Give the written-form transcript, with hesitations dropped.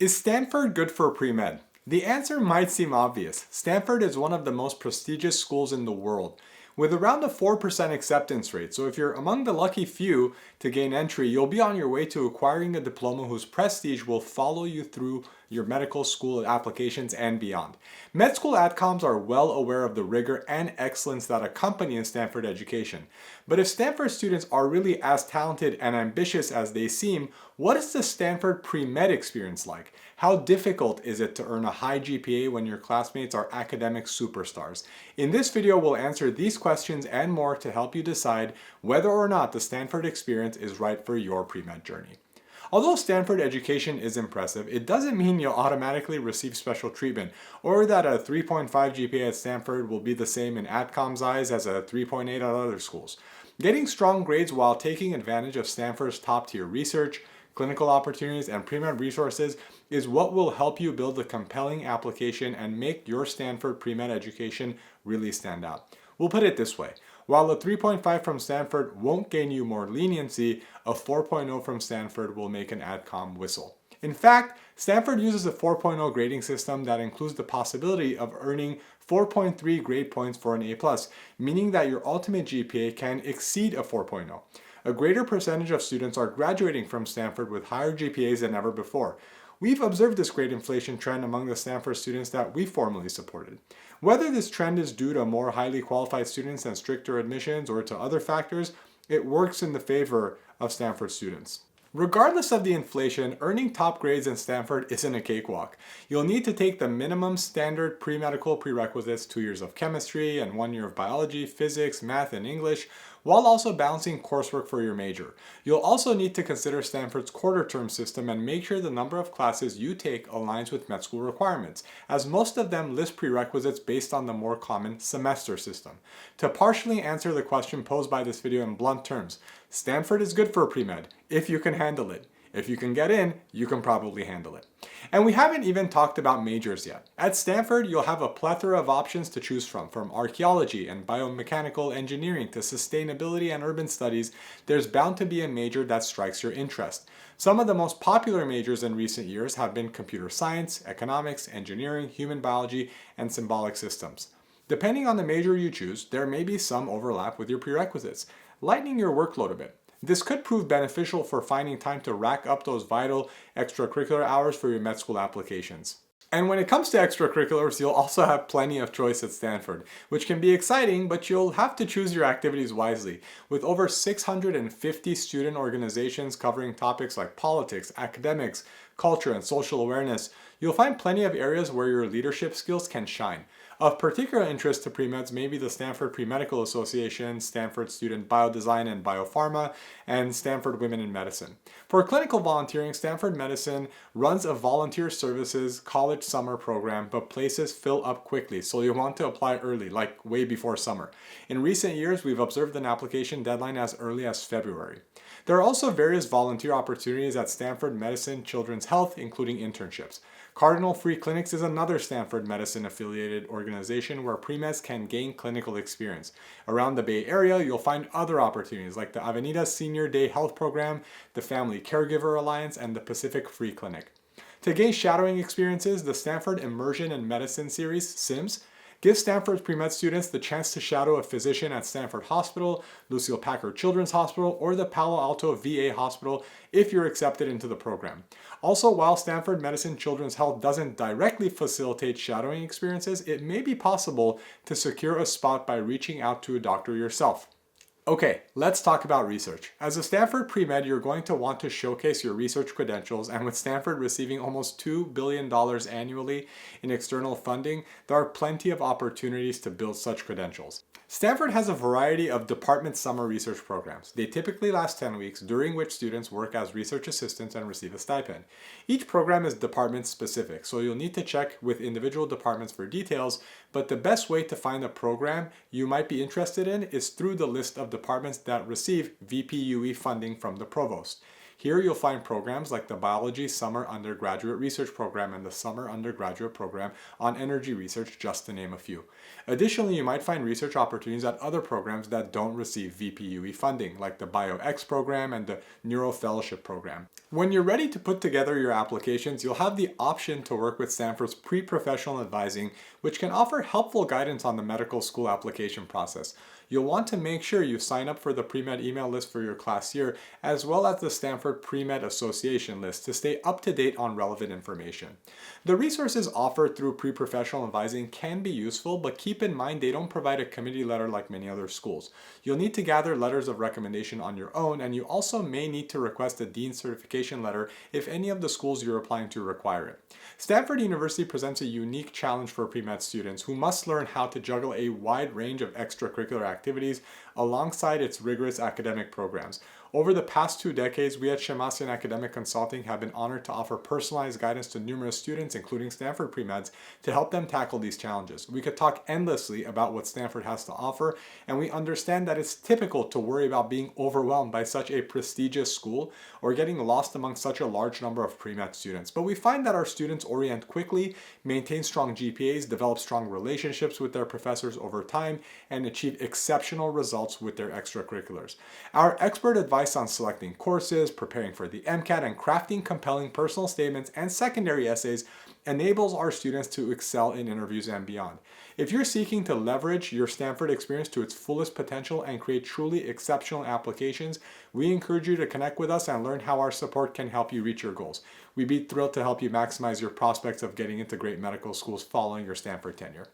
Is Stanford good for pre-med? The answer might seem obvious. Stanford is one of the most prestigious schools in the world, with around a 4% acceptance rate. So if you're among the lucky few to gain entry, you'll be on your way to acquiring a diploma whose prestige will follow you through your medical school applications and beyond. Med school adcoms are well aware of the rigor and excellence that accompany a Stanford education. But if Stanford students are really as talented and ambitious as they seem, what is the Stanford pre-med experience like? How difficult is it to earn a high GPA when your classmates are academic superstars? In this video, we'll answer these questions and more to help you decide whether or not the Stanford experience is right for your pre-med journey. Although Stanford education is impressive, it doesn't mean you'll automatically receive special treatment, or that a 3.5 GPA at Stanford will be the same in AdCom's eyes as a 3.8 at other schools. Getting strong grades while taking advantage of Stanford's top-tier research, clinical opportunities, and pre-med resources is what will help you build a compelling application and make your Stanford pre-med education really stand out. We'll put it this way. While a 3.5 from Stanford won't gain you more leniency, a 4.0 from Stanford will make an AdCom whistle. In fact, Stanford uses a 4.0 grading system that includes the possibility of earning 4.3 grade points for an A+, meaning that your ultimate GPA can exceed a 4.0. A greater percentage of students are graduating from Stanford with higher GPAs than ever before. We've observed this grade inflation trend among the Stanford students that we formally supported. Whether this trend is due to more highly qualified students and stricter admissions or to other factors, it works in the favor of Stanford students. Regardless of the inflation, earning top grades in Stanford isn't a cakewalk. You'll need to take the minimum standard pre-medical prerequisites, 2 years of chemistry and 1 year of biology, physics, math, and English, while also balancing coursework for your major. You'll also need to consider Stanford's quarter term system and make sure the number of classes you take aligns with med school requirements, as most of them list prerequisites based on the more common semester system. To partially answer the question posed by this video in blunt terms, Stanford is good for pre-med if you can handle it. If you can get in, you can probably handle it. And we haven't even talked about majors yet. At Stanford, you'll have a plethora of options to choose from archaeology and biomechanical engineering to sustainability and urban studies. There's bound to be a major that strikes your interest. Some of the most popular majors in recent years have been computer science, economics, engineering, human biology, and symbolic systems. Depending on the major you choose, there may be some overlap with your prerequisites, lightening your workload a bit. This could prove beneficial for finding time to rack up those vital extracurricular hours for your med school applications. And when it comes to extracurriculars, you'll also have plenty of choice at Stanford, which can be exciting, but you'll have to choose your activities wisely. With over 650 student organizations covering topics like politics, academics, culture, and social awareness, you'll find plenty of areas where your leadership skills can shine. Of particular interest to premeds may be the Stanford Pre-Medical Association, Stanford Student Biodesign and Biopharma, and Stanford Women in Medicine. For clinical volunteering, Stanford Medicine runs a volunteer services college summer program, but places fill up quickly, so you'll want to apply early, like way before summer. In recent years, we've observed an application deadline as early as February. There are also various volunteer opportunities at Stanford Medicine Children's Health, including internships. Cardinal Free Clinics is another Stanford Medicine affiliated organization where premeds can gain clinical experience. Around the Bay Area, you'll find other opportunities like the Avenida Senior Day Health Program, the Family Caregiver Alliance, and the Pacific Free Clinic. To gain shadowing experiences, the Stanford Immersion in Medicine series, SIMS, gives Stanford's pre-med students the chance to shadow a physician at Stanford Hospital, Lucille Packard Children's Hospital, or the Palo Alto VA Hospital if you're accepted into the program. Also, while Stanford Medicine Children's Health doesn't directly facilitate shadowing experiences, it may be possible to secure a spot by reaching out to a doctor yourself. Okay, let's talk about research. As a Stanford pre-med, you're going to want to showcase your research credentials, and with Stanford receiving almost $2 billion annually in external funding, there are plenty of opportunities to build such credentials. Stanford has a variety of department summer research programs. They typically last 10 weeks, during which students work as research assistants and receive a stipend. Each program is department specific, so you'll need to check with individual departments for details, but the best way to find a program you might be interested in is through the list of departments that receive VPUE funding from the provost. Here you'll find programs like the Biology Summer Undergraduate Research Program and the Summer Undergraduate Program on Energy Research, just to name a few. Additionally, you might find research opportunities at other programs that don't receive VPUE funding, like the BioX program and the Neuro Fellowship program. When you're ready to put together your applications, you'll have the option to work with Stanford's pre-professional advising, which can offer helpful guidance on the medical school application process. You'll want to make sure you sign up for the Premed email list for your class year, as well as the Stanford Premed Association list to stay up to date on relevant information. The resources offered through pre-professional advising can be useful, but keep in mind they don't provide a committee letter like many other schools. You'll need to gather letters of recommendation on your own, and you also may need to request a dean certification letter if any of the schools you're applying to require it. Stanford University presents a unique challenge for pre-med students who must learn how to juggle a wide range of extracurricular activities alongside its rigorous academic programs. Over the past 2 decades, we at Shemmassian Academic Consulting have been honored to offer personalized guidance to numerous students, including Stanford pre-meds, to help them tackle these challenges. We could talk endlessly about what Stanford has to offer, and we understand that it's typical to worry about being overwhelmed by such a prestigious school or getting lost among such a large number of pre-med students. But we find that our students orient quickly, maintain strong GPAs, develop strong relationships with their professors over time, and achieve exceptional results with their extracurriculars. Our expert advice on selecting courses, preparing for the MCAT, and crafting compelling personal statements and secondary essays enables our students to excel in interviews and beyond. If you're seeking to leverage your Stanford experience to its fullest potential and create truly exceptional applications, we encourage you to connect with us and learn how our support can help you reach your goals. We'd be thrilled to help you maximize your prospects of getting into great medical schools following your Stanford tenure.